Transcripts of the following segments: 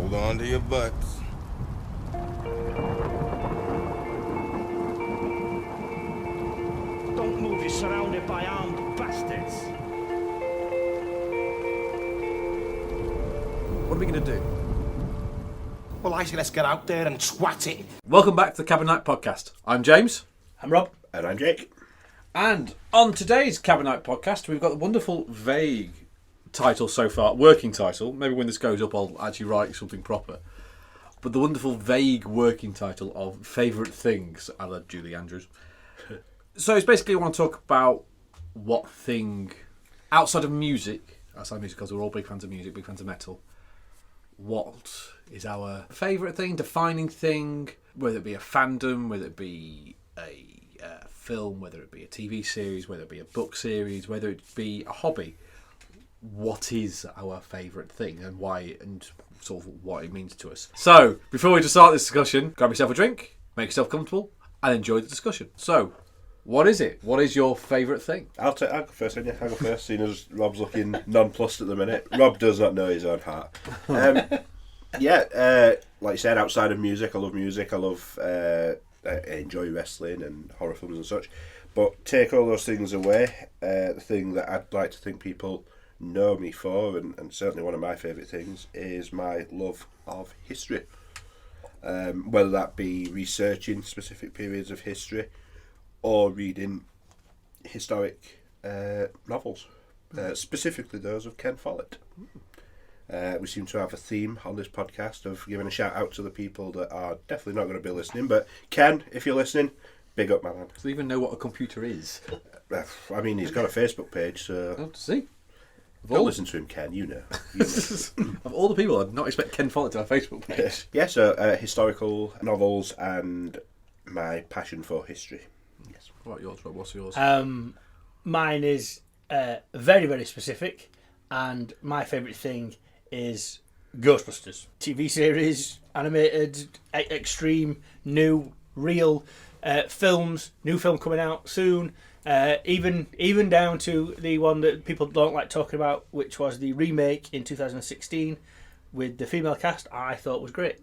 Hold on to your butts. Don't move, you're surrounded by armed bastards. What are we going to do? Well, I say let's get out there and twat it. Welcome back to the Cabin Night Podcast. I'm James. I'm Rob. And I'm Jake. And on today's Cabin Night Podcast, we've got the wonderful, vague title so far, working title. Maybe when this goes up, I'll actually write something proper. But the wonderful, vague working title of Favourite Things, a la Julie Andrews. So it's basically, I want to talk about what thing, outside music, because we're all big fans of music, big fans of metal, what is our favourite thing, defining thing, whether it be a fandom, whether it be a film, whether it be a TV series, whether it be a book series, whether it be a hobby. What is our favourite thing and why, and sort of what it means to us. So, before we just start this discussion, grab yourself a drink, make yourself comfortable, and enjoy the discussion. So, what is it? What is your favourite thing? I'll go first, then. I'll go first, seeing as Rob's looking nonplussed at the minute. Rob does not know his own heart. Like you said, outside of music, I love music. I enjoy wrestling and horror films and such. But take all those things away, the thing that I'd like to think people know me for, and certainly one of my favourite things, is my love of history. Whether that be researching specific periods of history or reading historic novels, specifically those of Ken Follett. We seem to have a theme on this podcast of giving a shout out to the people that are definitely not going to be listening, but Ken, if you're listening, big up, my man. Do you even know what a computer is? I mean, he's got a Facebook page, so... Oh, to see. Don't listen to him, Ken, you know. Of all the people, I'd not expect Ken Follett to have a Facebook page. Yeah, so historical novels and my passion for history. Yes. What about yours, Rob? What's yours? Mine is very, very specific, and my favourite thing is Ghostbusters. TV series, animated, extreme, new, real films. New film coming out soon. Even down to the one that people don't like talking about, which was the remake in 2016 with the female cast. I thought was great.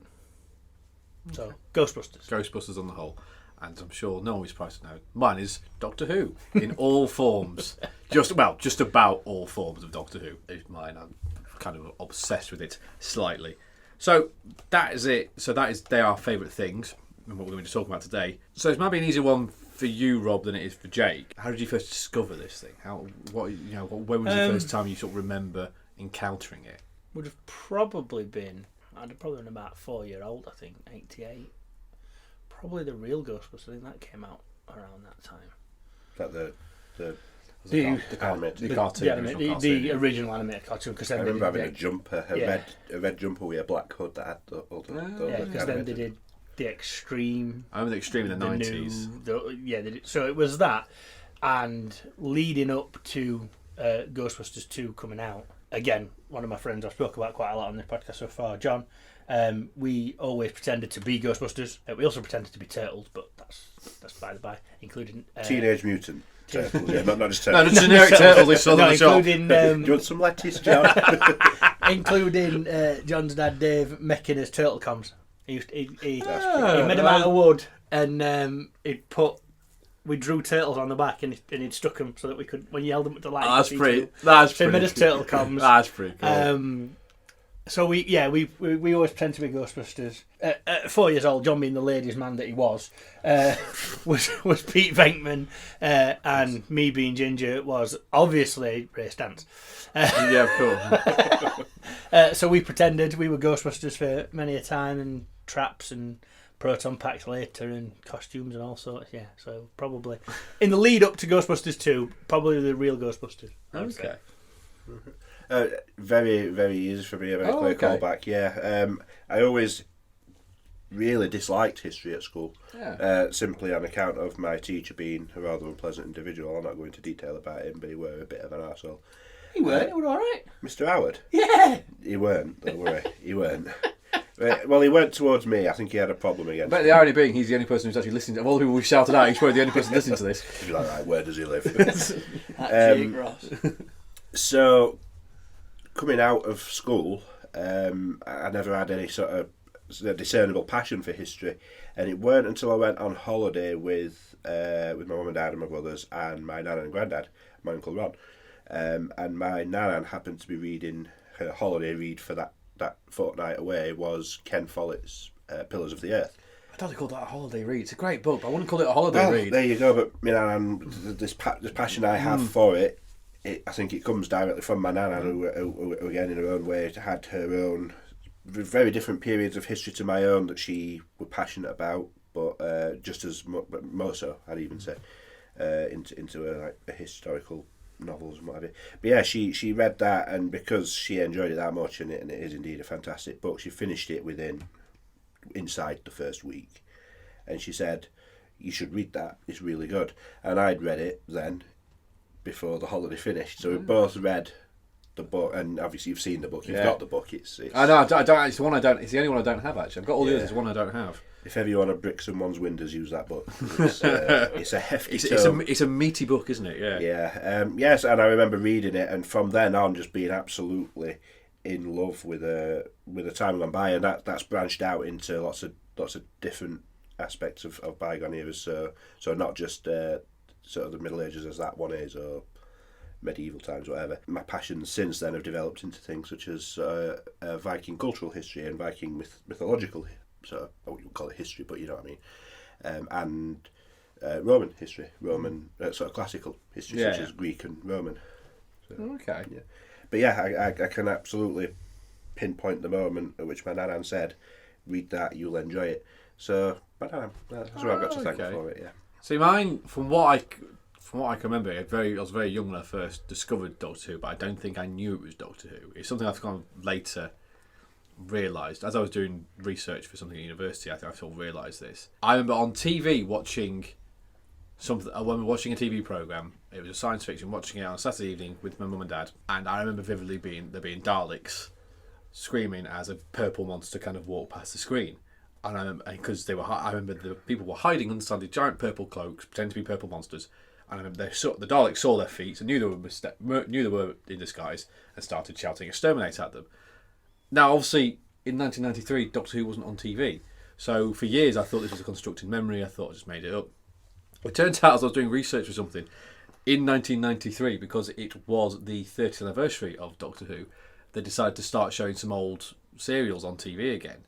So Ghostbusters. Ghostbusters on the whole. And I'm sure no one will be surprised to know. Mine is Doctor Who in all forms. Just about all forms of Doctor Who is mine. I'm kind of obsessed with it slightly. So that is it. So they are favourite things and what we're going to talk about today. So it's maybe an easier one for you, Rob, than it is for Jake. How did you first discover this thing? When was the first time you sort of remember encountering it? Would have probably been. I'd have probably been about 4-year-old. I think 88. Probably the real Ghostbusters. I think that came out around that time. Is that the cartoon? The original animated cartoon. Cause I remember having a jumper, a red jumper with a black hood that had because then they did the Extreme. I remember the Extreme in the 90s. So it was that, and leading up to Ghostbusters 2 coming out. Again, one of my friends I've spoken about quite a lot on this podcast so far, John. We always pretended to be Ghostbusters. We also pretended to be Turtles, but that's by the by, including Teenage Mutant Turtles. Yeah, not just Turtles. No, the generic Turtles they sold in the shop. Do you want some lettuce, John? Including John's dad Dave making his turtle comms. He made them out of wood, and we drew turtles on the back, and he'd stuck them so that we could, when you held them up to light. That's pretty. He made us turtle comms. That's pretty cool. So we always pretend to be Ghostbusters. At 4 years old, John being the ladies' man that he was Pete Venkman, and me being Ginger was obviously Ray Stantz. Yeah, cool. So we pretended we were Ghostbusters for many a time, and traps and proton packs later, and costumes and all sorts. Yeah, so probably in the lead up to Ghostbusters 2, probably the real Ghostbusters. Okay. Very, very easy for me. A very clear callback. Yeah, I always really disliked history at school. Yeah. Simply on account of my teacher being a rather unpleasant individual. I'm not going into detail about him, but he were a bit of an arsehole. He weren't. He was all right. Mr. Howard. Yeah. He weren't. Don't worry. He weren't. Well, he went towards me. I think he had a problem against me. But the irony being, he's the only person who's actually listening. Of all the people we've shouted out, he's probably the only person listening to this. He'd be like, right, where does he live? Jake Ross. So, coming out of school, I never had any sort of discernible passion for history, and it weren't until I went on holiday with my mum and dad and my brothers and my nan and granddad, my uncle Ron, and my nan happened to be reading her holiday read for that fortnight away was Ken Follett's Pillars of the Earth. I don't call that a holiday read. It's a great book, but I wouldn't call it a holiday read. There you go. But my nan, this passion I have for it, I think it comes directly from my nana, who again in her own way had her own very different periods of history to my own that she was passionate about, but just as more so, I'd even say, into a historical novels and whatever. But yeah, she read that, and because she enjoyed it that much, and it is indeed a fantastic book, she finished it inside the first week, and she said, "You should read that. It's really good." And I'd read it then before the holiday finished, so we both read the book, and obviously you've seen the book. You've got the book. It's I know. I don't. It's the one I don't. It's the only one I don't have actually. I've got all the others. It's the one I don't have. If ever you want to brick someone's windows, use that book. It's a hefty tome. It's a meaty book, isn't it? Yeah. Yeah. Yes, and I remember reading it, and from then on, just being absolutely in love with the time gone by, and that's branched out into lots of different aspects of bygone eras. So not just sort of the Middle Ages as that one is, or medieval times, whatever. My passions since then have developed into things such as Viking cultural history and Viking mythological. So I wouldn't call it history, but you know what I mean. And Roman history, sort of classical history, such as Greek and Roman. So, okay. Yeah. But yeah, I can absolutely pinpoint the moment at which my nan said, "Read that, you'll enjoy it." So, my nan, that's what I've got to thank her for it. Yeah. See, mine, from what I can remember, I was very young when I first discovered Doctor Who, but I don't think I knew it was Doctor Who. It's something I've kind of later realised as I was doing research for something at university. I sort of realised this. I remember on TV watching something. When we were watching a TV programme, it was a science fiction, watching it on a Saturday evening with my mum and dad, and I remember vividly there being Daleks screaming as a purple monster kind of walked past the screen, and because I remember the people were hiding underneath the giant purple cloaks, pretending to be purple monsters, and I remember the Daleks saw their feet and knew they were in disguise and started shouting "Exterminate" at them. Now, obviously, in 1993, Doctor Who wasn't on TV, so for years I thought this was a constructed memory. I thought I just made it up. It turns out, as I was doing research for something, in 1993, because it was the 30th anniversary of Doctor Who, they decided to start showing some old serials on TV again.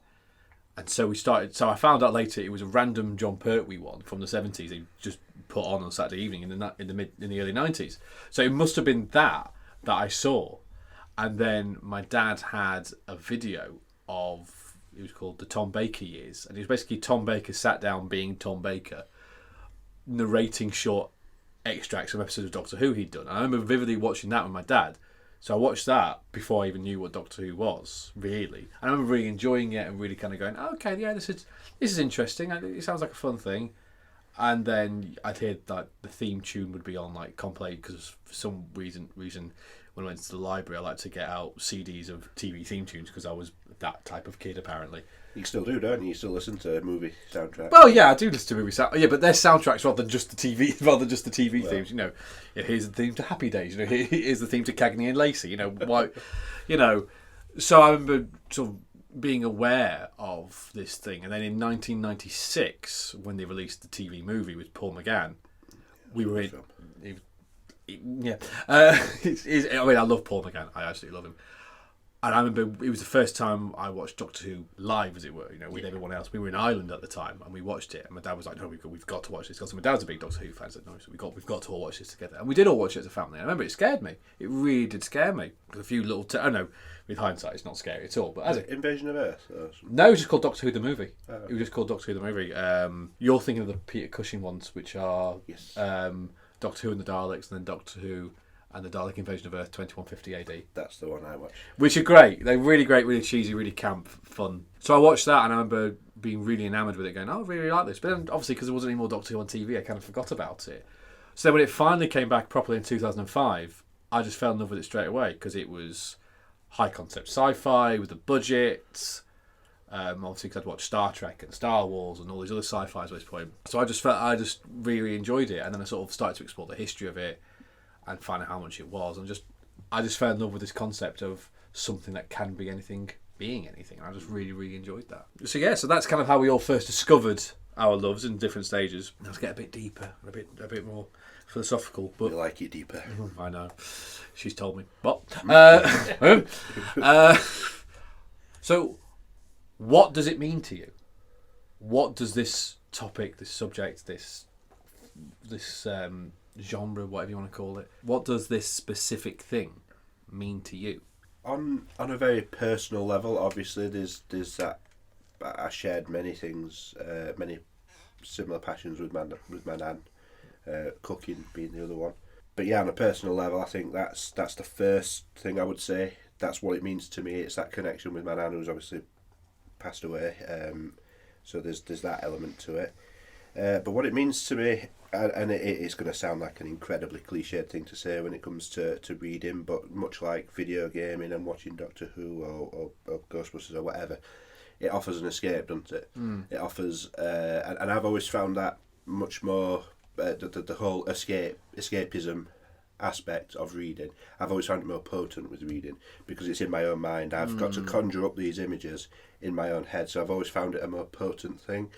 And so I found out later it was a random John Pertwee one from the 70s he just put on Saturday evening in the early 90s. So it must have been that I saw. And then my dad had a video of, it was called The Tom Baker Years, and it was basically Tom Baker sat down being Tom Baker, narrating short extracts from episodes of Doctor Who he'd done. And I remember vividly watching that with my dad. So I watched that before I even knew what Doctor Who was, really. And I remember really enjoying it and really kind of going, okay, yeah, this is interesting. It sounds like a fun thing. And then I'd hear that the theme tune would be on like Complete, because for some reason when I went to the library I liked to get out CDs of TV theme tunes because I was that type of kid apparently. You still do, don't you? You still listen to movie soundtracks. Well, yeah, I do listen to movie soundtracks. Yeah, but they're soundtracks rather than just the TV themes. You know, here's the theme to Happy Days. You know, here's the theme to Cagney and Lacey. You know, why? You know, so I remember sort of being aware of this thing, and then in 1996, when they released the TV movie with Paul McGann, we were in. I mean, I love Paul McGann. I absolutely love him. And I remember it was the first time I watched Doctor Who live, as it were, you know, with everyone else. We were in Ireland at the time, and we watched it. And my dad was like, "No, we've got to watch this." Because my dad's a big Doctor Who fan, so no, so we've got to all watch this together. And we did all watch it as a family. I remember it scared me. It really did scare me. A few little, I know, with hindsight, it's not scary at all. But as Invasion of Earth. No, it was just called Doctor Who the movie. It was just called Doctor Who the movie. You're thinking of the Peter Cushing ones, which are Doctor Who and the Daleks, and then Doctor Who and the Dalek Invasion of Earth 2150 AD. That's the one I watched. Which are great. They're really great, really cheesy, really camp, fun. So I watched that and I remember being really enamoured with it, going, I really like this. But then obviously because there wasn't any more Doctor Who on TV, I kind of forgot about it. So then when it finally came back properly in 2005, I just fell in love with it straight away because it was high concept sci-fi with a budget. Obviously because I'd watched Star Trek and Star Wars and all these other sci-fis at this point. So I just really enjoyed it, and then I sort of started to explore the history of it and find out how much it was, and I just fell in love with this concept of something that can be anything being anything. I just really, really enjoyed that. So yeah, so that's kind of how we all first discovered our loves in different stages. Let's get a bit deeper, a bit more philosophical. But You like it deeper. I know, she's told me. What? So, what does it mean to you? What does this topic, this subject, this genre, whatever you want to call it, what does this specific thing mean to you? On a very personal level, obviously, there's that. I shared many things, many similar passions with my nan, cooking being the other one. But yeah, on a personal level, I think that's the first thing I would say. That's what it means to me. It's that connection with my nan, who's obviously passed away. So there's that element to it. But what it means to me, and it's going to sound like an incredibly cliched thing to say when it comes to reading, but much like video gaming and watching Doctor Who or Ghostbusters or whatever, it offers an escape, doesn't it? It offers, and I've always found that much more, the whole escapism aspect of reading, I've always found it more potent with reading, because it's in my own mind. I've got to conjure up these images in my own head, so I've always found it a more potent thing.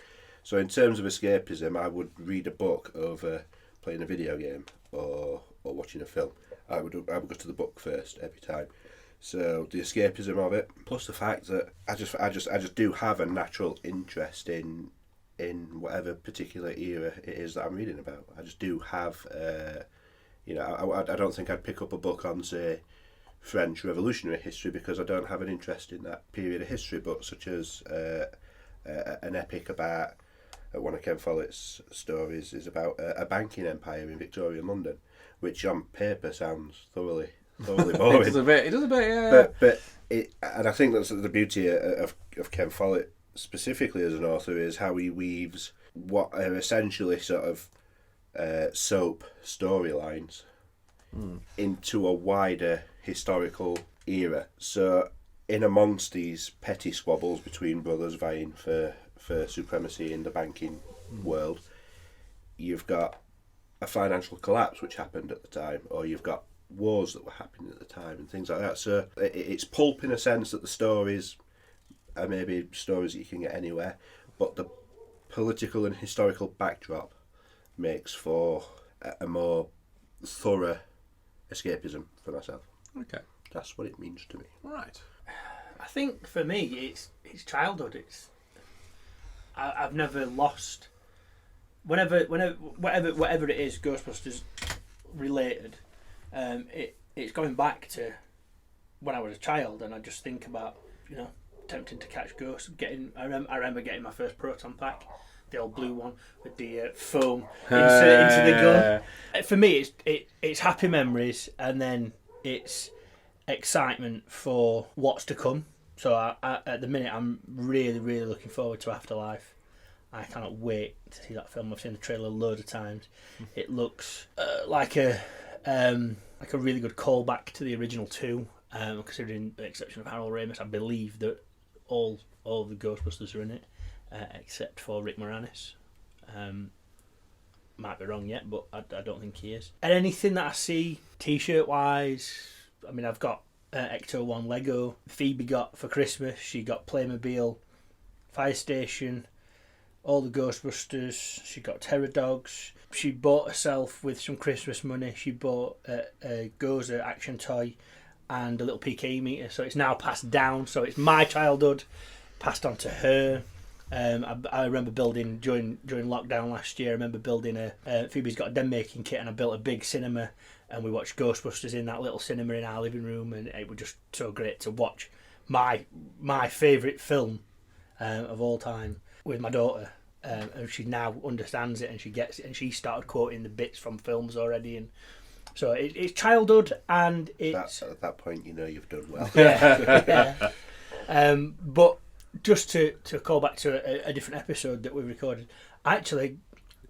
So in terms of escapism, I would read a book over playing a video game or watching a film. I would go to the book first every time. So the escapism of it, plus the fact that I just do have a natural interest in whatever particular era it is that I'm reading about. I just do have, I don't think I'd pick up a book on, say, French revolutionary history because I don't have an interest in that period of history, but such as an epic about one of Ken Follett's stories is about a banking empire in Victorian London, which on paper sounds thoroughly boring. It does a bit, yeah. But and I think that's the beauty of Ken Follett specifically as an author, is how he weaves what are essentially sort of soap storylines into a wider historical era. So in amongst these petty squabbles between brothers vying for supremacy in the banking world, you've got a financial collapse which happened at the time, or you've got wars that were happening at the time and things like that. So it's pulp in a sense that the stories are maybe stories that you can get anywhere, but the political and historical backdrop makes for a more thorough escapism for myself. Okay, that's what it means to me. Right. I think for me, it's childhood. I've never lost. Whenever whatever it is, Ghostbusters related, it's going back to when I was a child, and I just think about attempting to catch ghosts. I remember getting my first proton pack, the old blue one with the foam into the gun. For me, it's happy memories, and then it's excitement for what's to come. So I, at the minute, I'm really, really looking forward to Afterlife. I cannot wait to see that film. I've seen the trailer loads of times. It looks like a really good callback to the original two. Considering the exception of Harold Ramis, I believe that all the Ghostbusters are in it, except for Rick Moranis. Might be wrong yet, but I don't think he is. And anything that I see T-shirt wise, I mean, I've got Ecto 1 Lego. Phoebe got for Christmas, she got Playmobil, Fire Station, all the Ghostbusters. She got Terror Dogs. She bought herself with some Christmas money. She bought a Gozer action toy and a little PKE meter. So it's now passed down. So it's my childhood passed on to her. I remember building during lockdown last year. I remember building Phoebe's got a den making kit, and I built a big cinema, and we watched Ghostbusters in that little cinema in our living room, and it was just so great to watch my favourite film of all time with my daughter. And she now understands it, and she gets it, and she started quoting the bits from films already, and so it's childhood, and it's at that point you've done well. Yeah. But just to call back to a different episode that we recorded, actually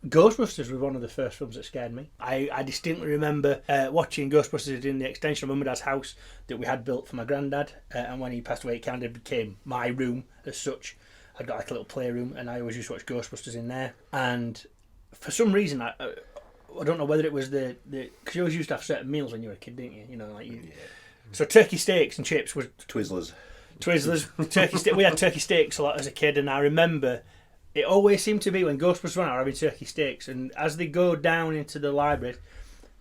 Ghostbusters was one of the first films that scared me. I distinctly remember watching Ghostbusters in the extension of Mum and Dad's house that we had built for my granddad, and when he passed away it kind of became my room as such. I'd got like a little playroom, and I always used to watch Ghostbusters in there. And for some reason, I don't know whether it was because you always used to have certain meals when you were a kid, didn't you? Yeah. So turkey steaks and chips was Twizzlers. Twizzlers, turkey steak. We had turkey steaks a lot as a kid, and I remember it always seemed to be when Ghostbusters were having turkey steaks, and as they go down into the library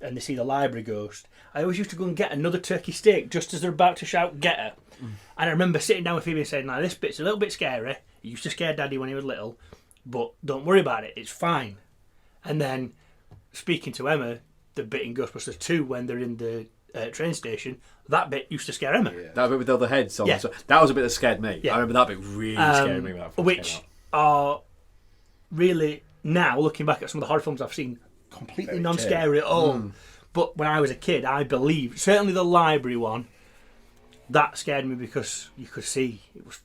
and they see the library ghost, I always used to go and get another turkey steak just as they're about to shout "get her." And I remember sitting down with Phoebe and saying, "Now this bit's a little bit scary. It used to scare Daddy when he was little, but don't worry about it. It's fine." And then speaking to Emma, the bit in Ghostbusters 2 when they're in the train station, that bit used to scare Emma. Yeah. That bit with the other heads on. Yeah. So that was a bit that scared me. Yeah. I remember that bit really scared me. When that first Which came are really, now looking back at some of the horror films I've seen, completely Very non-scary at all. But when I was a kid, I believe, certainly the library one, that scared me because you could see it was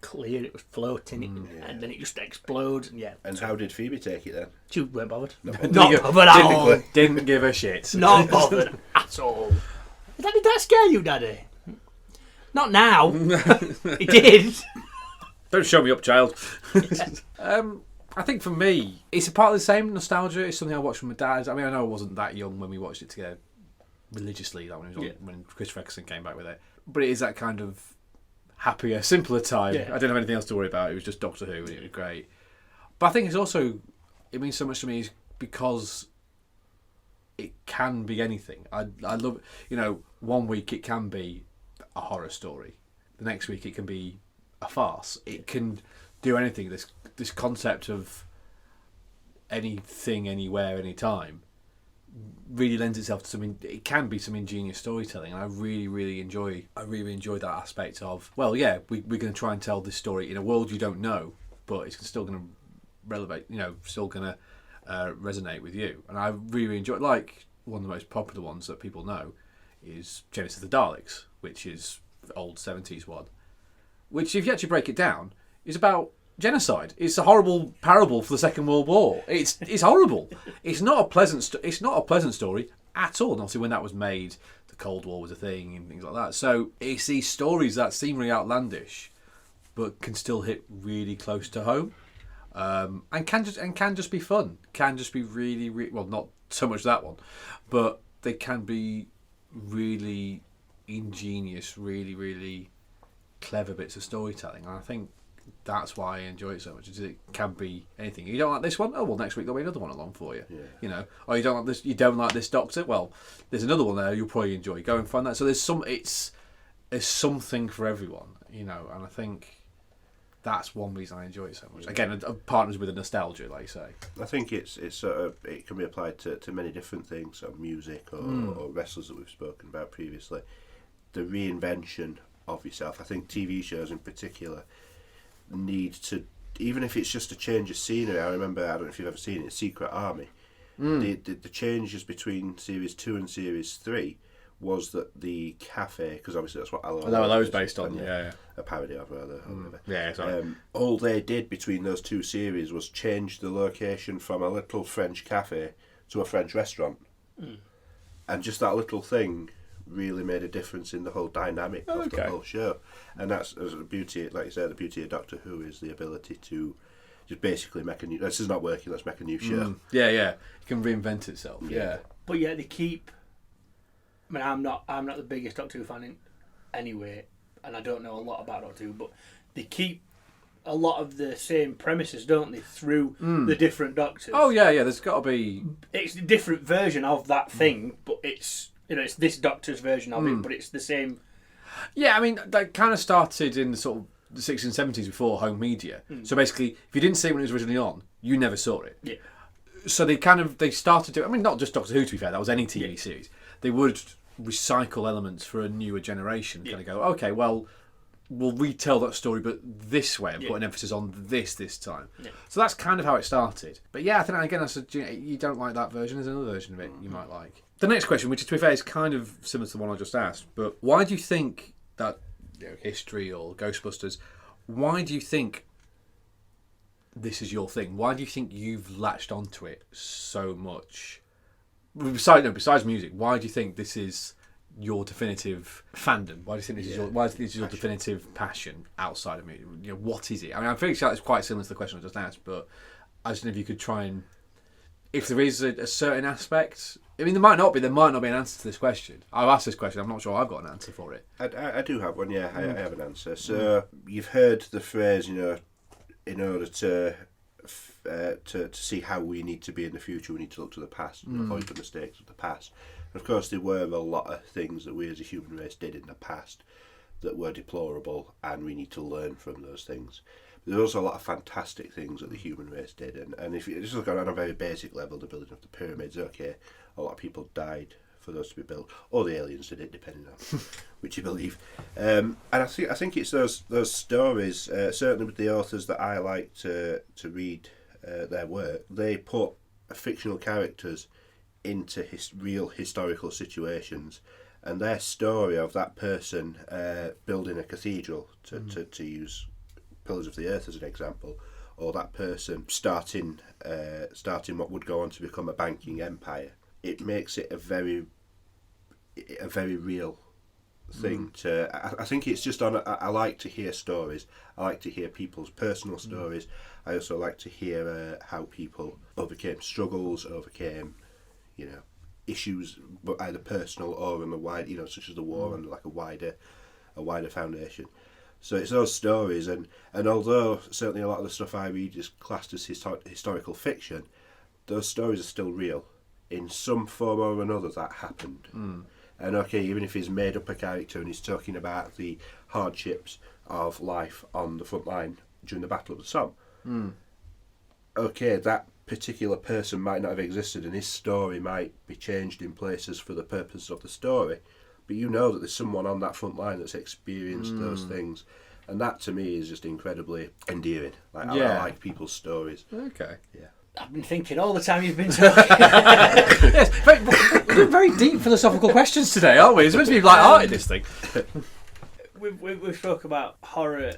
clear, it was floating, and then it just explodes. And yeah. And how did Phoebe take it then? She weren't bothered. out. Not bothered at all. Didn't give a shit. Not bothered at all. Did that scare you, Daddy? Not now. It did. Don't show me up, child. I think for me, it's a part of the same nostalgia. It's something I watched with my dad. I mean, I know I wasn't that young when we watched it together religiously, like when Chris Ferguson came back with it. But it is that kind of happier, simpler time. Yeah. I didn't have anything else to worry about. It was just Doctor Who, and it was great. But I think it's also, it means so much to me is because it can be anything. I love, one week it can be a horror story. The next week it can be a farce. It can do anything. This concept of anything, anywhere, anytime really lends itself to something. It can be some ingenious storytelling, and I really enjoy that aspect of, well, yeah, we're going to try and tell this story in a world you don't know, but it's still going to relevate, still going to resonate with you. And I really enjoy it. Like one of the most popular ones that people know is Genesis of the Daleks, which is the old 70s one, which, if you actually break it down, is about genocide. It's a horrible parable for the Second World War. It's horrible. It's not a pleasant story at all. And obviously, when that was made, the Cold War was a thing and things like that. So it's these stories that seem really outlandish, but can still hit really close to home, and can just be fun. Can just be really well, not so much that one, but they can be really ingenious, really clever bits of storytelling. And I think that's why I enjoy it so much. Is it can be anything. You don't like this one? Oh well, next week there'll be another one along for you. Yeah. Or you don't like this. You don't like this Doctor? Well, there's another one there you'll probably enjoy. Go and find that. So there's something for everyone. And I think that's one reason I enjoy it so much. Again, it partners with a nostalgia, like you say. I think it's sort of, it can be applied to many different things, so music or wrestlers that we've spoken about previously. The reinvention of yourself. I think TV shows in particular need to, even if it's just a change of scenery. I remember, I don't know if you've ever seen it, Secret Army. The changes between series 2 and series 3 was that the cafe, because obviously that's what that was based on, a parody of rather. Yeah, sorry. All they did between those two series was change the location from a little French cafe to a French restaurant, and just that little thing really made a difference in the whole dynamic of the whole show. And that's the beauty, like you said, the beauty of Doctor Who is the ability to just basically make a new. This is not working. Let's make a new show. Yeah. It can reinvent itself. Yeah. But yeah, they keep. I mean, I'm not the biggest Doctor Who fan anyway, and I don't know a lot about Doctor Who, but they keep a lot of the same premises, don't they, through the different Doctors? Oh yeah. There's got to be. It's a different version of that thing, but it's it's this Doctor's version of it, but it's the same. Yeah, I mean, that kind of started in the sort of the 60s and 70s before home media. So basically, if you didn't see it when it was originally on, you never saw it. Yeah. So they started to. I mean, not just Doctor Who, to be fair. That was any TV series. They would recycle elements for a newer generation. Kind of go, okay, well, we'll retell that story, but this way, and put an emphasis on this time. Yeah. So that's kind of how it started. But yeah, I think again, I said, you don't like that version. There's another version of it you might like. The next question, which to be fair is kind of similar to the one I just asked, but why do you think that history or Ghostbusters? Why do you think this is your thing? Why do you think you've latched onto it so much? Besides music, why do you think this is your definitive fandom? Why do you think this is your definitive passion outside of music? What is it? I mean, I'm pretty sure it's quite similar to the question I just asked, but I just don't know if you could try and if there is a certain aspect. I mean, there might not be an answer to this question. I've asked this question. I'm not sure I've got an answer for it. I do have one. Yeah, I have an answer. So you've heard the phrase, in order to see how we need to be in the future, we need to look to the past and avoid the mistakes of the past. And of course, there were a lot of things that we as a human race did in the past that were deplorable, and we need to learn from those things. But there's also a lot of fantastic things that the human race did, and if you just look on a very basic level, the building of the pyramids, okay, a lot of people died for those to be built, or the aliens did it, depending on which you believe. And I think it's those stories, certainly with the authors that I like to read their work, they put fictional characters into real historical situations, and their story of that person building a cathedral, to use Pillars of the Earth as an example, or that person starting what would go on to become a banking empire, it makes it a very real thing. I think it's just I like to hear stories. I like to hear people's personal stories. I also like to hear how people overcame struggles, overcame issues, either personal or on the wide, such as the war, on like a wider foundation. So it's those stories, and although certainly a lot of the stuff I read is classed as historical fiction, those stories are still real in some form or another. That happened. And okay, even if he's made up a character and he's talking about the hardships of life on the front line during the Battle of the Somme, okay, that particular person might not have existed, and his story might be changed in places for the purpose of the story, but you know that there's someone on that front line that's experienced those things, and that to me is just incredibly endearing. I like people's stories. Okay. Yeah. I've been thinking all the time you've been talking. Yes, very deep philosophical questions today, aren't we? It's meant to be light-hearted, this thing. We've spoke about horror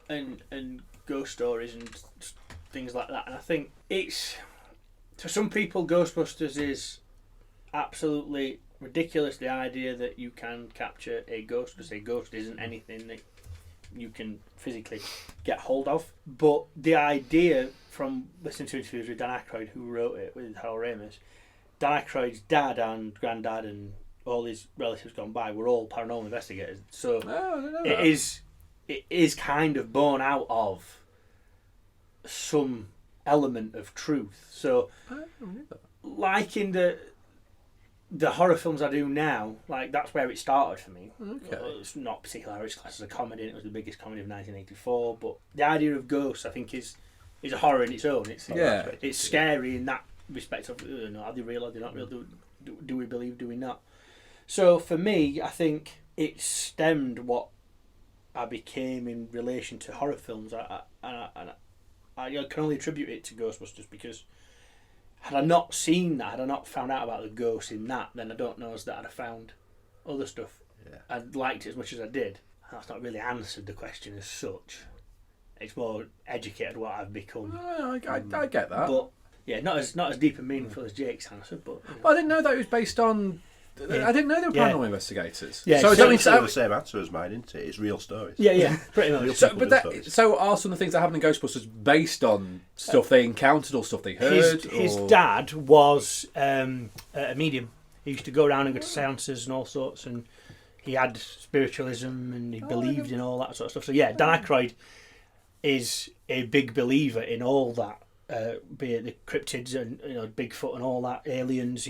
and ghost stories and things like that, and I think it's, to some people, Ghostbusters is absolutely ridiculous, the idea that you can capture a ghost, because a ghost isn't anything that you can physically get hold of. But the idea, from listening to interviews with Dan Aykroyd, who wrote it with Harold Ramis, Dan Aykroyd's dad and granddad and all his relatives gone by were all paranormal investigators. So it is kind of born out of some element of truth. So like in the horror films I do now, like that's where it started for me. Okay. It's not particularly, it's classed as a comedy, and it was the biggest comedy of 1984, but the idea of ghosts, I think, is a horror in its own. It's scary in that respect of, are they real, are they not real, do we believe, do we not? So for me, I think it stemmed what I became in relation to horror films. I can only attribute it to Ghostbusters, because had I not seen that, had I not found out about the ghosts in that, then I don't know that I'd have found other stuff. Yeah. I'd liked it as much as I did. That's not really answered the question as such. It's more educated what I've become. I get that. But yeah, not as deep and meaningful as Jake's answer. But well, I didn't know that it was based on. Yeah. I didn't know they were paranormal investigators. Yeah, So it's the same answer as mine, isn't it? It's real stories. Yeah, pretty much. So are some of the things that happen in Ghostbusters based on stuff they encountered or stuff they heard? His dad was a medium. He used to go around and go to seances and all sorts, and he had spiritualism and he believed in all that sort of stuff. So yeah, Dan Aykroyd is a big believer in all that, be it the cryptids and Bigfoot and all that, aliens.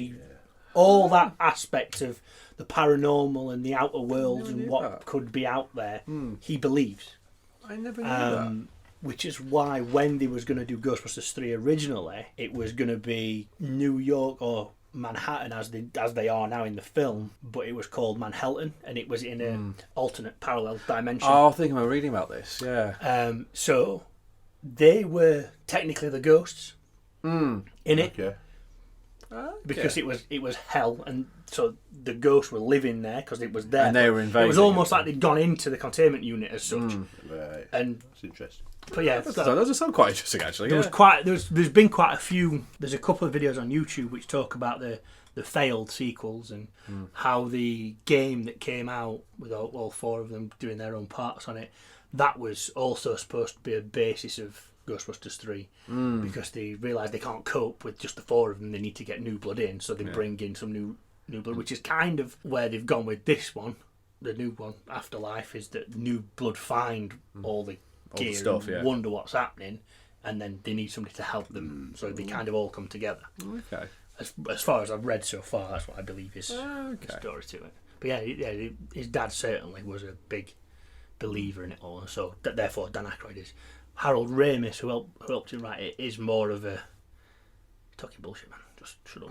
All that aspect of the paranormal and the outer world and what could be out there, he believes. I never knew that. Which is why when they was going to do Ghostbusters 3 originally, it was going to be New York or Manhattan as they are now in the film, but it was called Manhattan, and it was in an alternate parallel dimension. Oh, I think I'm reading about this, yeah. So they were technically the ghosts in it. Okay. Because it was hell, and so the ghosts were living there because it was there. And they were invading. It was almost like they'd gone into the containment unit as such. Right. And it's interesting. But yeah, that does sound quite interesting actually. There's been quite a few. There's a couple of videos on YouTube which talk about the the failed sequels and how the game that came out with all 4 of them doing their own parts on it, that was also supposed to be a basis of Ghostbusters 3 because they realised they can't cope with just the 4 of them. They need to get new blood in, so they bring in some new blood, which is kind of where they've gone with this one. The new one, Afterlife, is that new blood find all the gear stuff, and wonder what's happening, and then they need somebody to help them, so they kind of all come together. Okay. As far as I've read so far, that's what I believe is the story to it. But yeah, his dad certainly was a big believer in it all, and so therefore Dan Aykroyd is. Harold Ramis, who helped him write it, is more of a talking bullshit, man. Just shut up.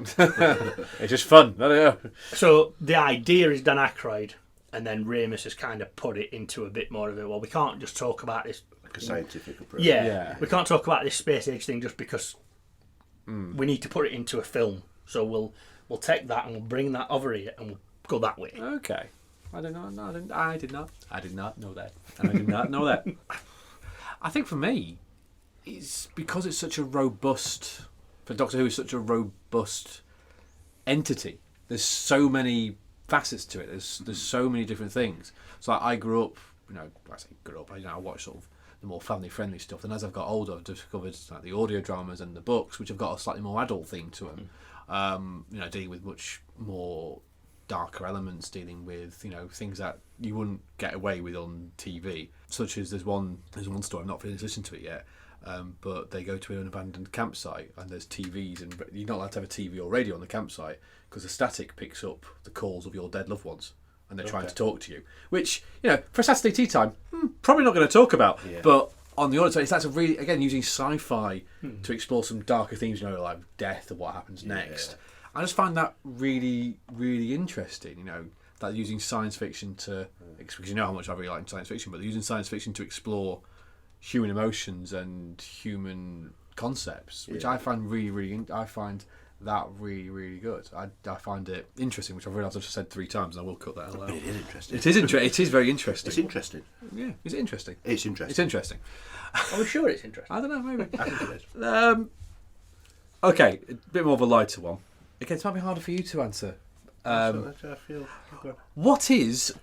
It's just fun. I don't know. So the idea is Dan Aykroyd, and then Ramis has kind of put it into a bit more of a, well, we can't just talk about this like a scientific approach. Yeah, we can't talk about this space age thing just because we need to put it into a film. So we'll take that and we'll bring that over here and we'll go that way. Okay. I did not know that. I did not know that. And I did not know that. I think for me, it's because it's such a robust... For Doctor Who, is such a robust entity. There's so many facets to it. There's so many different things. So I grew up, I watched sort of the more family-friendly stuff. And as I've got older, I've discovered like the audio dramas and the books, which have got a slightly more adult theme to them. Dealing with much more darker elements, dealing with things that you wouldn't get away with on TV. Such as there's one story, I'm not finished listening to it yet. But they go to an abandoned campsite and there's TVs, and you're not allowed to have a TV or radio on the campsite because the static picks up the calls of your dead loved ones and they're trying to talk to you. Which, for Saturday tea time, probably not going to talk about. Yeah. But on the other side, that's a really, again, using sci-fi to explore some darker themes, like death and what happens next. I just find that really, really interesting, that using science fiction to, because you know how much I really like science fiction, but using science fiction to explore human emotions and human concepts, which I find I find that really, really good. I find it interesting, which I've realised I've just said 3 times, and I will cut that out. But it is interesting. It is very interesting. It's interesting. Yeah, is it interesting? It's interesting. It's interesting. Are we sure it's interesting? I don't know, maybe. I think it is. Okay, a bit more of a lighter one. Again, it might be harder for you to answer. I feel. What is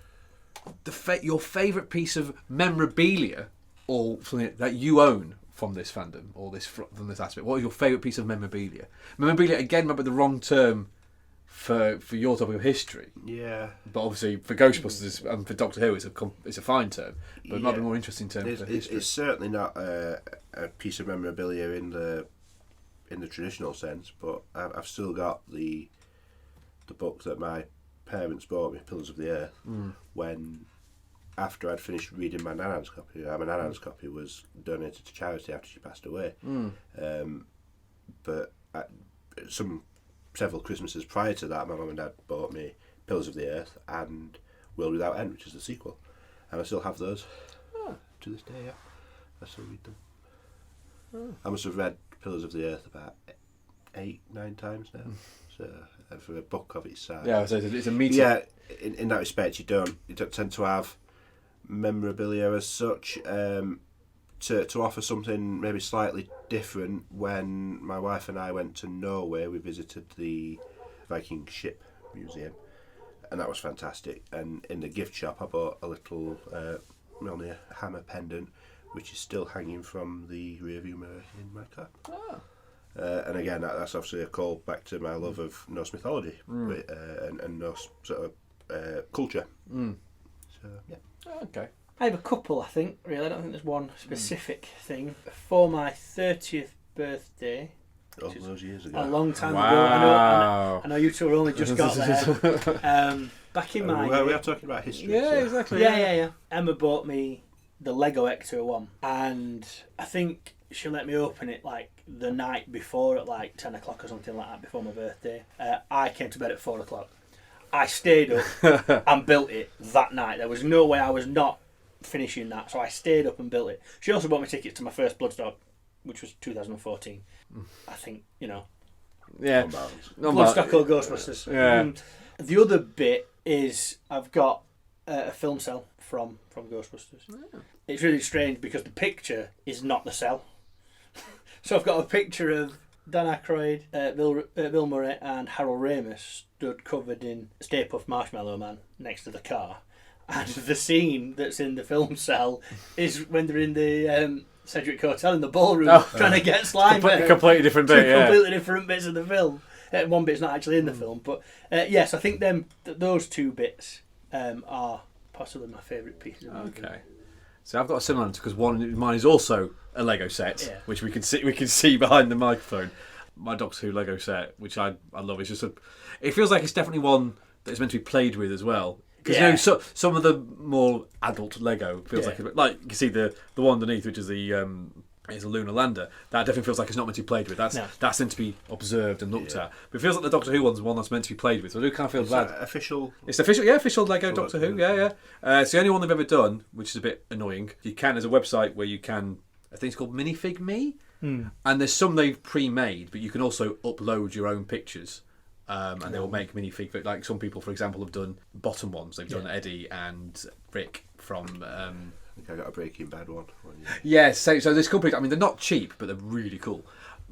your favourite piece of memorabilia or something that you own from this fandom or from this aspect? What is your favourite piece of memorabilia? Memorabilia, again, might be the wrong term for your topic of history. Yeah. But obviously for Ghostbusters and for Doctor Who, it's a fine term. But it might be a more interesting term for history. It's certainly not a piece of memorabilia in the traditional sense, but I've still got the book that my parents bought me, Pillars of the Earth, when after I'd finished reading my Nanan's copy. My Nanan's copy was donated to charity after she passed away. But several Christmases prior to that, my mum and dad bought me Pillars of the Earth and World Without End, which is the sequel, and I still have those to this day. Yeah, I still read them. I must have read Pillars of the Earth about 8-9 times now. So for a book of its size, so it's a meeting. Yeah, in that respect, you don't tend to have memorabilia as such. To offer something maybe slightly different, when my wife and I went to Norway, we visited the Viking ship museum, and that was fantastic. And in the gift shop, I bought a little Mjolnir hammer pendant, which is still hanging from the rearview mirror in my car. And again, that's obviously a call back to my love of Norse mythology and Norse sort of culture. So yeah. Okay. I have a couple, I think, really. I don't think there's one specific thing. For my 30th birthday, All those years ago. a long time ago, Wow. I know you two have only just got there. Back in my... We are talking about history. Yeah, so. exactly. Yeah. Emma bought me the Lego Ecto 1, and I think she let me open it like the night before at like 10 o'clock or something like that, before my birthday. I came to bed at 4 o'clock. I stayed up and built it that night. There was no way I was not finishing that, so I stayed up and built it. She also bought me tickets to my first Bloodstock, which was 2014. I think, Yeah. Bloodstock or Ghostbusters. Yeah. The other bit is I've got a film cell from Ghostbusters. It's really strange because the picture is not the cell. So I've got a picture of Dan Aykroyd, Bill Murray, and Harold Ramis stood covered in Stay Puft Marshmallow Man next to the car. And the scene that's in the film cell is when they're in the Cedric Hotel in the ballroom trying to get slime. Completely different bit, yeah. Completely different bits of the film. One bit's not actually in the film, but yes, I think those two bits are possibly my favourite pieces of movie. Okay. So I've got a similar answer because mine is also a Lego set, which we can see behind the microphone. My Doctor Who Lego set, which I love, is just it feels like it's definitely one that is meant to be played with as well. Because some of the more adult Lego feels like a bit, like you see the one underneath, which is the is a lunar lander. That definitely feels like it's not meant to be played with. That's meant to be observed and looked at. But it feels like the Doctor Who one's one that's meant to be played with. So I do kind of feel bad. Official. It's official, official Lego Doctor Who. Yeah. It's the only one they've ever done, which is a bit annoying. There's a website where you can, I think it's called Minifig Me, and there's some they've pre-made, but you can also upload your own pictures. And they will make minifig. Like some people, for example, have done bottom ones. They've done Eddie and Rick from. I think I got a Breaking Bad one. Yeah, so there's companies. I mean, they're not cheap, but they're really cool.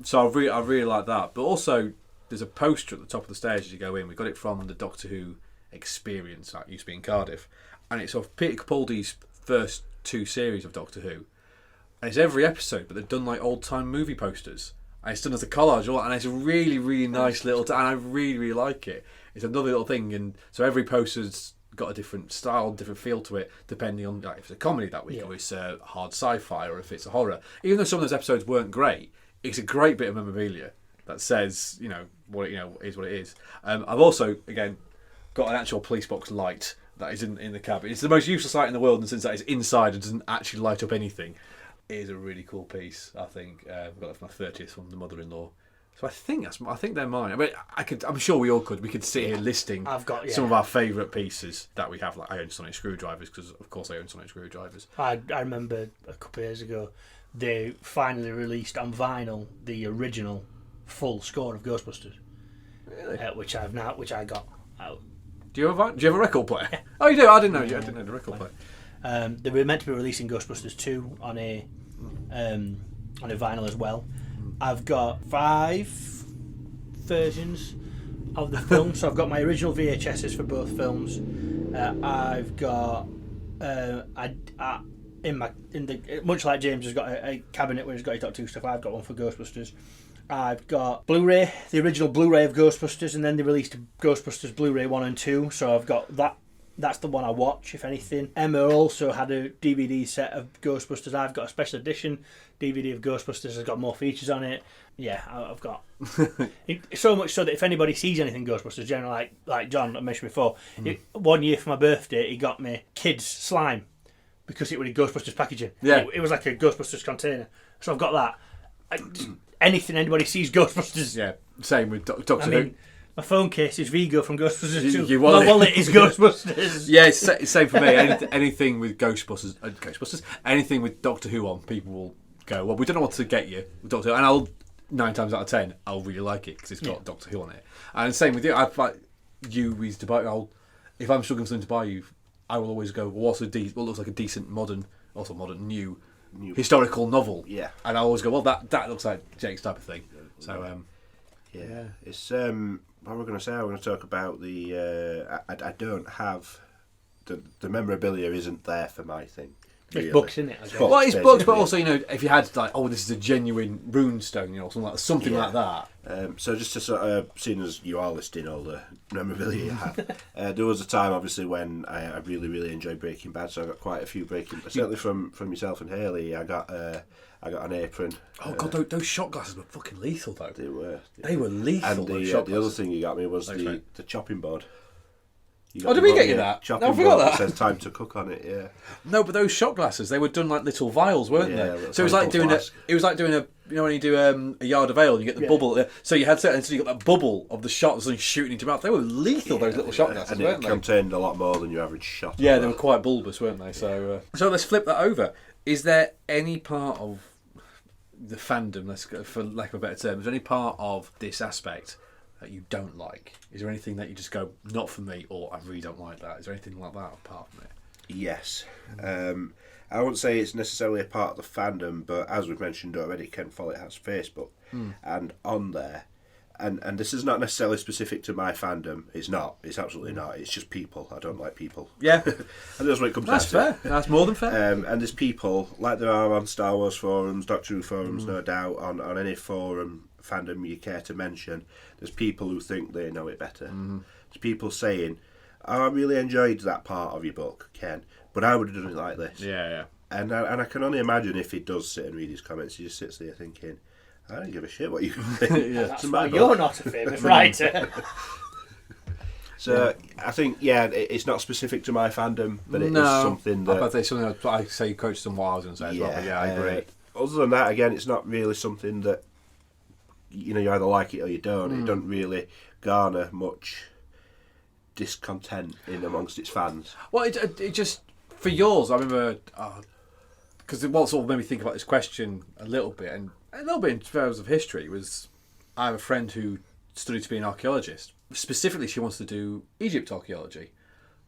So I really like that. But also, there's a poster at the top of the stairs as you go in. We got it from the Doctor Who Experience that used to be in Cardiff, and it's of Peter Capaldi's first 2 series of Doctor Who, and it's every episode, but they've done like old time movie posters. And it's done as a collage, and it's a really, really nice little... and I really, really like it. It's another little thing, and so every poster's got a different style, different feel to it, depending on if it's a comedy that week, or it's a hard sci-fi, or if it's a horror. Even though some of those episodes weren't great, it's a great bit of memorabilia that says, what is what it is. I've also, again, got an actual police box light that is in the cabin. It's the most useless light in the world, and since that is inside and doesn't actually light up anything. It is a really cool piece. I think I've got it for my 30th from the mother-in-law. So I think they're mine. I mean, I'm sure we all could. We could sit here listing some of our favourite pieces that we have. Like I own sonic screwdrivers because, of course, I own sonic screwdrivers. I remember a couple of years ago they finally released on vinyl the original full score of Ghostbusters. Really? Which I got out. Do you have a record player? Oh, you do. I didn't know the record player. They were meant to be releasing Ghostbusters 2 on a vinyl as well. I've got 5 versions of the film, so I've got my original VHSs for both films. I've got much like James has got a cabinet where he's got his Doctor Who stuff. I've got one for Ghostbusters. I've got Blu-ray, the original Blu-ray of Ghostbusters, and then they released Ghostbusters Blu-ray 1 and 2. So I've got that. That's the one I watch, if anything. Emma also had a DVD set of Ghostbusters. I've got a special edition DVD of Ghostbusters. It's got more features on it. Yeah, I've got so much so that if anybody sees anything Ghostbusters, generally like John I mentioned before, 1 year for my birthday, he got me kids slime because it was Ghostbusters packaging. Yeah, it was like a Ghostbusters container. So I've got that. Anything anybody sees Ghostbusters. Yeah, same with Doctor Who. My phone case is Vigo from Ghostbusters 2. My wallet is Ghostbusters. Yeah, it's same for me. Anything with Ghostbusters, anything with Doctor Who on, people will go, well, we don't know what to get you with Doctor Who. And I'll, 9 times out of 10, I'll really like it because it's got Doctor Who on it. And same with you. I'd like you to buy. If I'm struggling for something to buy you, I will always go, well, what's what looks like a decent modern, new historical novel. Yeah. And I always go, well, that looks like Jake's type of thing. So, it's what we're going to say. We're going to talk about the. I don't have the memorabilia isn't there for my thing. It's books, isn't it? Well, it's books, but also if you had like, this is a genuine runestone, something like that. So just to sort of, seeing as you are listing all the memorabilia you have, there was a time obviously when I really really enjoyed Breaking Bad, so I got quite a few certainly from yourself and Haley. I got an apron. Oh god, those shot glasses were fucking lethal though. They were lethal. And the other thing you got me was the chopping board. Did we get you that? No, I forgot that. It says time to cook on it. Yeah. No, but those shot glasses, they were done like little vials, weren't they? So it was like doing a. When you do a yard of ale, and you get the bubble. So you had so you got that bubble of the shot that's shooting into your mouth. They were lethal. Those little shot glasses, and weren't they? It contained a lot more than your average shot. Yeah, they were quite bulbous, weren't they? So let's flip that over. Is there any part of the fandom, for lack of a better term, is there any part of this aspect that you don't like? Is there anything that you just go, not for me, or I really don't like that? Is there anything like that apart from it? Yes. I wouldn't say it's necessarily a part of the fandom, but as we've mentioned already, Ken Follett has Facebook, and on there, and this is not necessarily specific to my fandom. It's not. It's absolutely not. It's just people. I don't like people. Yeah. And that's what it comes That's down fair. That's more than fair. to. And there's people, like there are on Star Wars forums, Doctor Who forums, no doubt, on any forum, fandom you care to mention, there's people who think they know it better. There's people saying, oh, I really enjoyed that part of your book, Ken, but I would have done it like this. Yeah. And I can only imagine if he does sit and read his comments, he just sits there thinking, I don't give a shit what you think. That's why you're not a famous writer. So I think, it's not specific to my fandom, but it is something that... I'd say something I say coached them what I was going to say as well, but yeah, I agree. Other than that, again, it's not really something that, you either like it or you don't. It doesn't really garner much discontent in amongst its fans. Well, it just, for yours, I remember, because what sort of made me think about this question a little bit, and a little bit in terms of history, was I have a friend who studied to be an archaeologist. Specifically, she wants to do Egypt archaeology,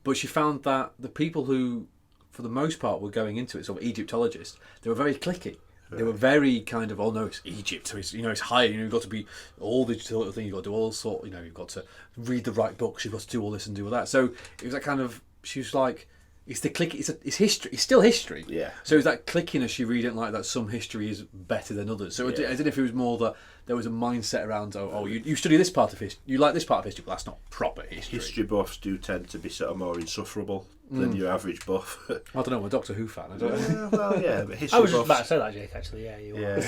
but she found that the people who, for the most part, were going into it, sort of Egyptologists, they were very cliquey. They were very kind of, oh no, it's Egypt, so it's higher. You've got to be all the little things. You've got to do all sort. You've got to read the right books. You've got to do all this and do all that. So it was that kind of. She was like, it's the click. It's history. It's still history. Yeah. So it was that clickiness. She read it like that. Some history is better than others. So I don't know if it was more that there was a mindset around. You study this part of history. You like this part of history, but that's not proper history. History buffs do tend to be sort of more insufferable than your average buff. I don't know. I'm a Doctor Who fan. I don't know. Well, yeah, but history I was just buffs... about to say that, Jake, actually. Yeah, you are.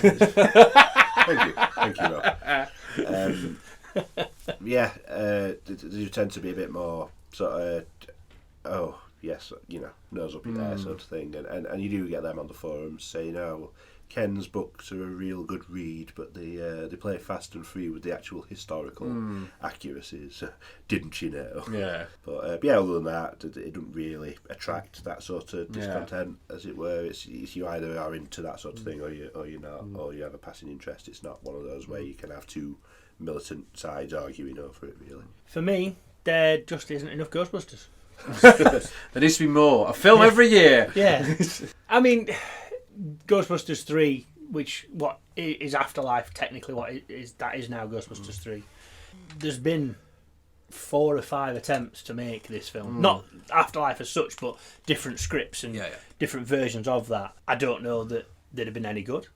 Thank you, Rob. They do tend to be a bit more sort of, nose up your ass sort of thing, and you do get them on the forums saying, Ken's books are a real good read, but they play fast and free with the actual historical accuracies. Didn't you know? Yeah. But other than that, it doesn't really attract that sort of discontent, as it were. It's you either are into that sort of thing, or you're not, or you have a passing interest. It's not one of those where you can have two militant sides arguing over it, really. For me, there just isn't enough Ghostbusters. There needs to be more. A film every year. Yeah. I mean, Ghostbusters 3, which what is Afterlife technically that is now Ghostbusters 3. There's been 4 or 5 attempts to make this film. Not Afterlife as such, but different scripts and different versions of that. I don't know that they'd have been any good.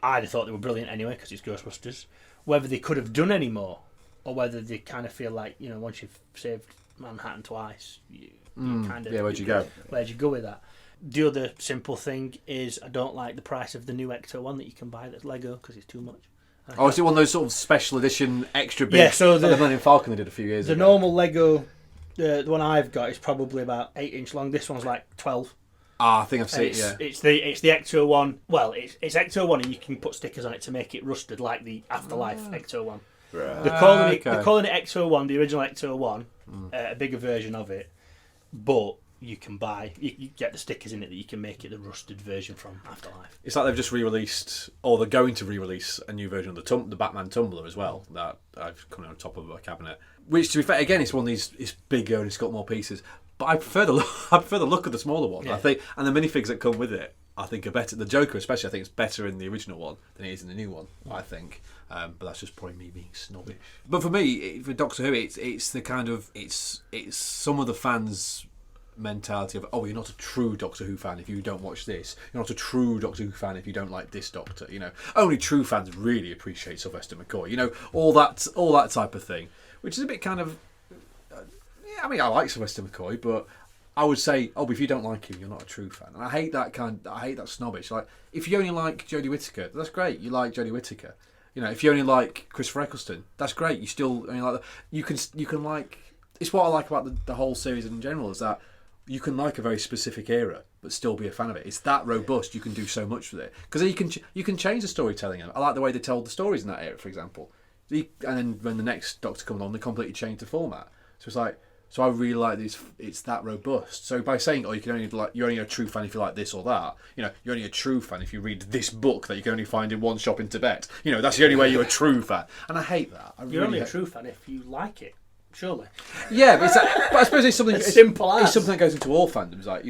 I'd have thought they were brilliant anyway because it's Ghostbusters. Whether they could have done any more, or whether they kind of feel like, once you've saved Manhattan twice, you kind of... Yeah, where'd you go? Where'd you go with that? The other simple thing is I don't like the price of the new Ecto one that you can buy that's Lego because it's too much. Is it one of those sort of special edition extra big? Yeah, so the Millennium Falcon they did a few years ago. The normal Lego, the one I've got is probably about 8-inch long. This one's like 12. I think I've seen it. Yeah, it's the Ecto one. Well, it's Ecto one, and you can put stickers on it to make it rusted like the Afterlife Ecto one. Right. They're calling it Ecto one, the original Ecto one, a bigger version of it, but. You can buy, you get the stickers in it that you can make it the rusted version from Afterlife. It's like they've just re-released, or they're going to re-release a new version of the Batman Tumbler as well. That I've come on top of a cabinet. Which, to be fair, again, it's one of these. It's bigger and it's got more pieces. But I prefer the look of the smaller one. Yeah. I think, and the minifigs that come with it, I think are better. The Joker, especially, I think it's better in the original one than it is in the new one. I think, but that's just probably me being snobbish. But for me, for Doctor Who, it's the kind of it's some of the fans' mentality of, you're not a true Doctor Who fan if you don't watch this. You're not a true Doctor Who fan if you don't like this Doctor. Only true fans really appreciate Sylvester McCoy. All that type of thing, which is a bit kind of. I like Sylvester McCoy, but I would say, but if you don't like him, you're not a true fan. And I hate that snobbish. Like, if you only like Jodie Whittaker, that's great. You like Jodie Whittaker. If you only like Christopher Eccleston, that's great. You still only like. You can like. It's what I like about the whole series in general is that. You can like a very specific era, but still be a fan of it. It's that robust. You can do so much with it because you can change the storytelling. I like the way they told the stories in that era, for example. And then when the next Doctor comes on, they completely change the format. So it's like, I really like this. It's that robust. So by saying, you're only a true fan if you like this or that. You're only a true fan if you read this book that you can only find in one shop in Tibet. That's the only way you're a true fan. And I hate that. You're only a true fan if you like it. surely. Yeah, but, but I suppose it's something. As simple as. It's something that goes into all fandoms. Like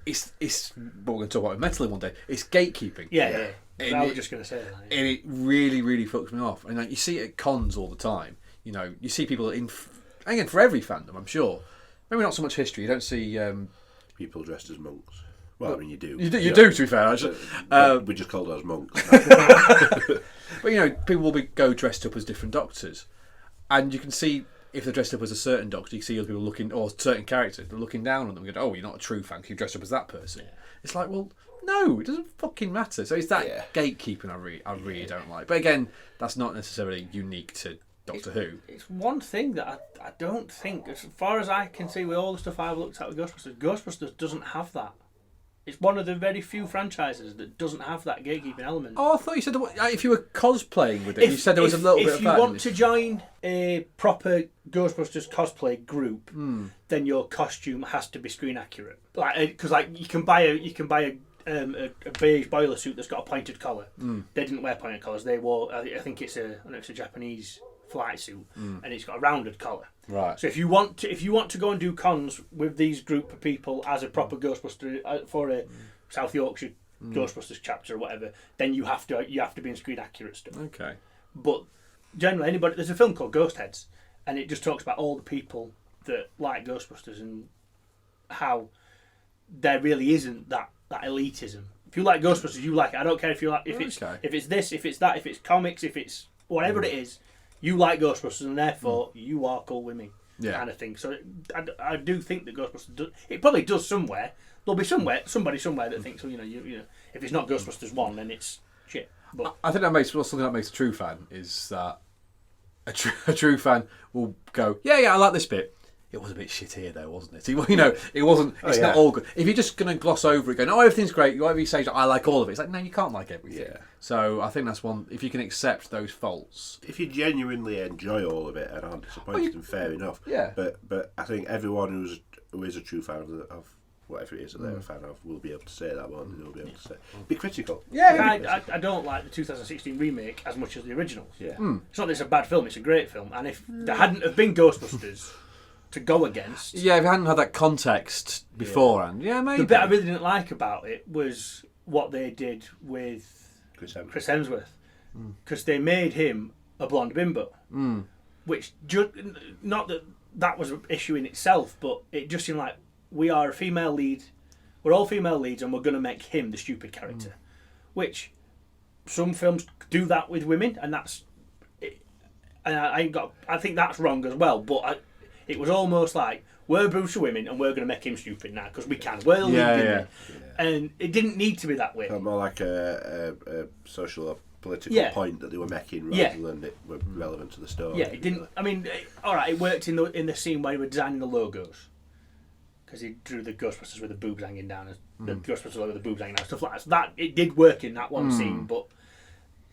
it's what we're going to talk about with metal in one day. It's gatekeeping. Yeah. And I was just going to say that. Yeah. And it really, really fucks me off. And you see it at cons all the time. You see people again for every fandom. I'm sure. Maybe not so much history. You don't see people dressed as monks. Well, I mean, you do. You do, to be fair. Actually, we just call those monks. But people will go dressed up as different doctors, and you can see if they're dressed up as a certain doctor, you can see other people looking, or certain characters, they're looking down on them and going, "Oh, you're not a true fan because you dressed up as that person." Yeah. It's like, well, no, it doesn't fucking matter. So it's that gatekeeping I really don't like. But again, that's not necessarily unique to Doctor Who. It's one thing that I don't think, as far as I can see with all the stuff I've looked at with Ghostbusters doesn't have that. It's one of the very few franchises that doesn't have that gatekeeping element. Oh, I thought you said if you were cosplaying with it, you said there was a little bit of that. If you want to join a proper Ghostbusters cosplay group, then your costume has to be screen accurate. Because you can buy a beige boiler suit that's got a pointed collar. They didn't wear pointed collars. They wore, I think it's a Japanese flight suit, and it's got a rounded collar. Right. So if you want to go and do cons with these group of people as a proper Ghostbuster for a South Yorkshire Ghostbusters chapter or whatever, then you have to be in screen accurate stuff. Okay. But generally, there's a film called Ghost Heads, and it just talks about all the people that like Ghostbusters and how there really isn't that elitism. If you like Ghostbusters, you like it. I don't care if it's this, if it's that, if it's comics, if it's whatever it is. You like Ghostbusters, and therefore you are cool with me, kind of thing. So I do think that Ghostbusters it probably does somewhere. There'll be somebody somewhere that thinks, well, if it's not Ghostbusters 1, then it's shit. But I think something that makes a true fan is that a true fan will go, yeah, I like this bit. It was a bit shit here, though, wasn't it? It wasn't. It's not all good. If you're just going to gloss over it, going, "Oh, everything's great," whatever you say, I like all of it. It's like, no, you can't like everything. Yeah. So I think that's one. If you can accept those faults, if you genuinely enjoy all of it and aren't disappointed, then fair enough. Yeah. But I think everyone who is a true fan of whatever it is that they're a fan of will be able to say that one. They'll be able to say, be critical. Yeah. I don't like the 2016 remake as much as the originals. Yeah. It's not that it's a bad film; it's a great film. And if there hadn't have been Ghostbusters to go against. Yeah, if you hadn't had that context beforehand, maybe. The bit I really didn't like about it was what they did with Chris Hemsworth. Because they made him a blonde bimbo. Which, not that was an issue in itself, but it just seemed like we are a female lead, we're all female leads, and we're going to make him the stupid character. Which, some films do that with women, and that's... And I think that's wrong as well, but... It was almost like, we're Bruce women and we're going to make him stupid now because we can. We're the lead, didn't we? And it didn't need to be that way. More like a social or political point that they were making rather than it were relevant to the story. Yeah, it didn't. I mean, all right, it worked in the scene where he was designing the logos because he drew the Ghostbusters with the boobs hanging down, the Ghostbusters logo with the boobs hanging down, stuff like that. So that it did work in that one scene, but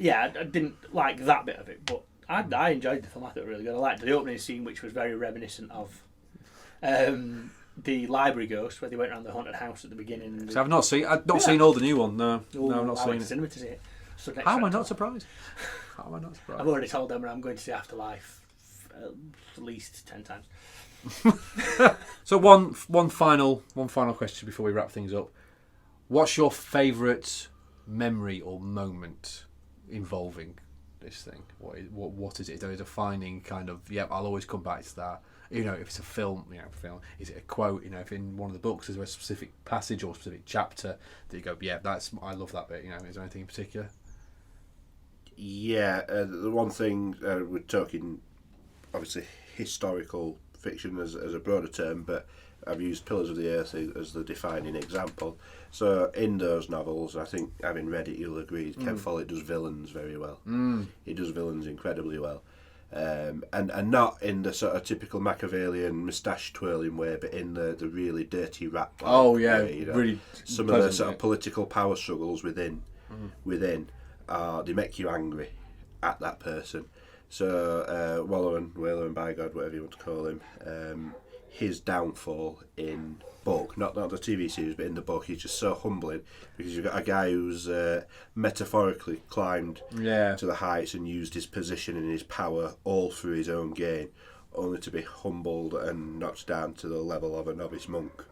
I didn't like that bit of it, but. I enjoyed the film. I thought it was really good. I liked the opening scene, which was very reminiscent of the Library Ghost, where they went around the haunted house at the beginning. So I've not seen all the new one. No, I've not I seen went it. to cinema to see it. So How am I not surprised? I've already told them I'm going to see Afterlife at least 10 times. So one final question before we wrap things up. What's your favourite memory or moment involving this thing? What is it? Is there a defining kind of, I'll always come back to that. If it's a film, is it a quote? If in one of the books is there a specific passage or specific chapter that you go, I love that bit. Is there anything in particular? Yeah, the one thing we're talking, obviously historical fiction as a broader term, but I've used Pillars of the Earth as the defining example. So in those novels, I think, having read it, you'll agree, Ken Follett does villains very well. He does villains incredibly well. And not in the sort of typical Machiavellian moustache twirling way, but in the really dirty rat way. Really some of the sort of political power struggles within they make you angry at that person. So Waller and By God, whatever you want to call him, his downfall in book, not the TV series, but in the book, he's just so humbling because you've got a guy who's metaphorically climbed to the heights and used his position and his power all through his own gain, only to be humbled and knocked down to the level of a novice monk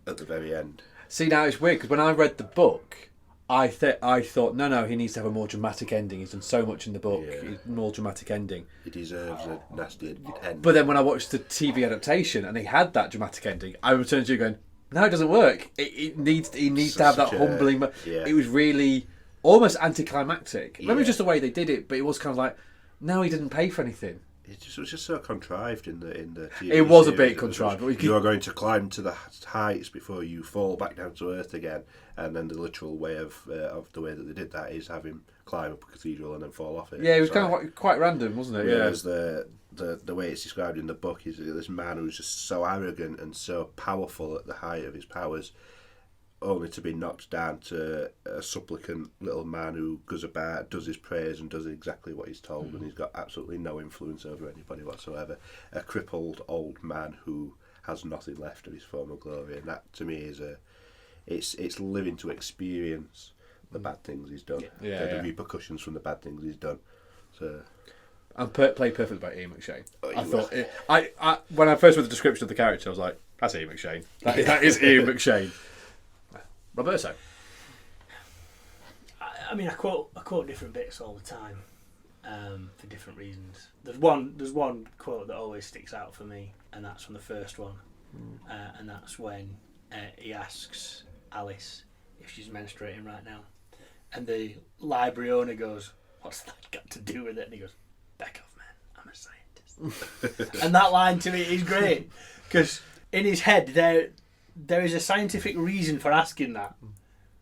at the very end. See, now it's weird because when I read the book, I thought, no, he needs to have a more dramatic ending. He's done so much in the book, more dramatic ending. He deserves a nasty end. But then when I watched the TV adaptation and he had that dramatic ending, I returned to you going, no, it doesn't work. He needs to have that humbling. It was really almost anticlimactic. Maybe it was just the way they did it, but it was kind of like, no, he didn't pay for anything. It was just so contrived in the TV It was a series. bit contrived. You are going to climb to the heights before you fall back down to earth again, and then the literal way of the way that they did that is have him climb up a cathedral and then fall off it. Yeah, it was kind of quite random, wasn't it? Whereas the way it's described in the book is this man who's just so arrogant and so powerful at the height of his powers, only to be knocked down to a supplicant little man who goes about, does his prayers and does exactly what he's told, and he's got absolutely no influence over anybody whatsoever. A crippled old man who has nothing left of his former glory, and that to me is it's living to experience the bad things he's done, the repercussions from the bad things he's done. So. And played perfectly by Ian McShane. I thought I when I first read the description of the character, I was like, "That's Ian McShane. That is Ian McShane." Roberto. I mean, I quote different bits all the time for different reasons. There's one quote that always sticks out for me, and that's from the first one, and that's when he asks Alice if she's menstruating right now, and the library owner goes, "What's that got to do with it?" And he goes, "Back off, man. I'm a scientist." And that line to me is great because in his head there is a scientific reason for asking that,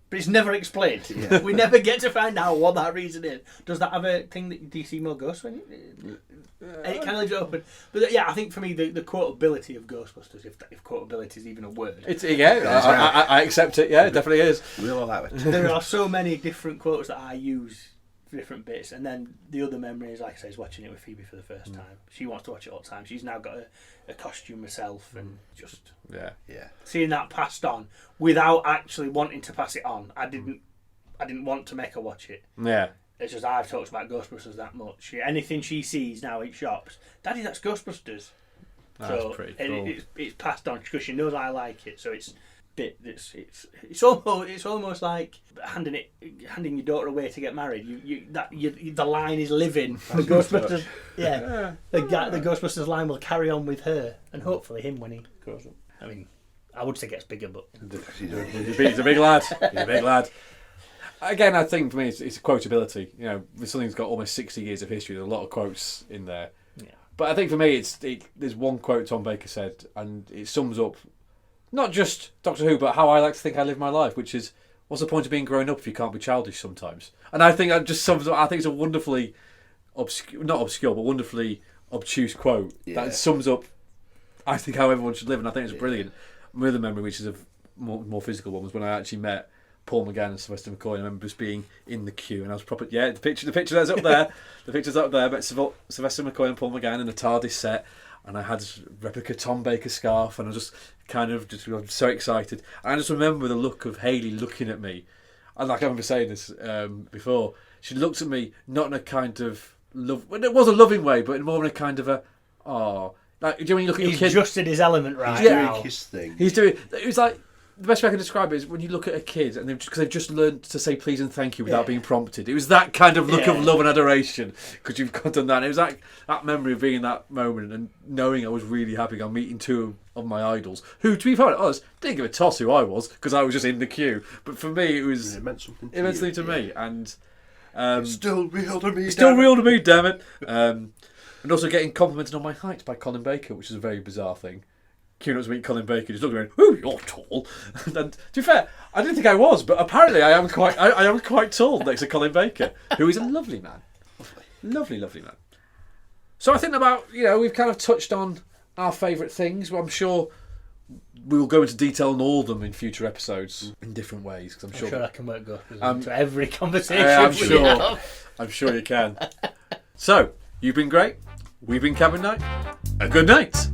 but it's never explained. Yeah. We never get to find out what that reason is. Does that have a thing that do you see more ghosts when it kind of leaves it open? But yeah, I think for me the quotability of Ghostbusters, if quotability is even a word, it's I accept it. Yeah, it definitely is. We'll allow it. There are so many different quotes that I use. Different bits, and then the other memory is, like I say, is watching it with Phoebe for the first time. She wants to watch it all the time. She's now got a costume herself, and just seeing that passed on without actually wanting to pass it on. I didn't want to make her watch it. Yeah, it's just I've talked about Ghostbusters that much. Anything she sees now in shops, Daddy, that's Ghostbusters. That's pretty cool. It's passed on because she knows I like it, so it's. It's almost like handing your daughter away to get married. The line is living. The Ghostbusters, the Ghostbusters line will carry on with her and hopefully him when he grows up. I mean, I would say gets bigger, but he's a big lad. He's a big lad. Again, I think for me it's quotability. You know, something's got almost 60 years of history. There's a lot of quotes in there. Yeah. But I think for me, there's one quote Tom Baker said, and it sums up. Not just Doctor Who, but how I like to think I live my life, which is, what's the point of being grown up if you can't be childish sometimes? And I think that just sums up, I think it's a wonderfully, not obscure, but wonderfully obtuse quote that sums up, I think, how everyone should live, and I think it's brilliant. My other memory, which is a more physical one, was when I actually met Paul McGann and Sylvester McCoy. I remember just being in the queue, and I was the picture that's up there, the picture's up there, but Sylvester McCoy and Paul McGann in the TARDIS set, and I had a replica Tom Baker scarf, and I was just so excited. And I just remember the look of Hayley looking at me, and like I remember saying this before, she looked at me not in a kind of love, well, it was a loving way, but more in a kind of a like, do you know when you look at your kid? He's just in his element right now. Doing his thing. He's doing. It was like. The best way I can describe it is when you look at a kid and they've just learned to say please and thank you without being prompted. It was that kind of look of love and adoration because you've done that. And it was like that memory of being in that moment and knowing I was really happy. I'm meeting two of my idols who, to be fair, didn't give a toss who I was because I was just in the queue. But for me, it meant something. It meant something to me, and it's still real to me. It's still real to me, damn it. And also getting complimented on my height by Colin Baker, which is a very bizarre thing. Queuing up to meet Colin Baker, just looking around, "Ooh, you're tall." And to be fair, I didn't think I was, but apparently I am quite tall next to Colin Baker, who is a lovely man, lovely man. So I think we've kind of touched on our favourite things. But I'm sure we will go into detail on all of them in future episodes in different ways. Because I'm sure I can work into every conversation. I'm sure you can. So you've been great. We've been Cabin Night. A good night.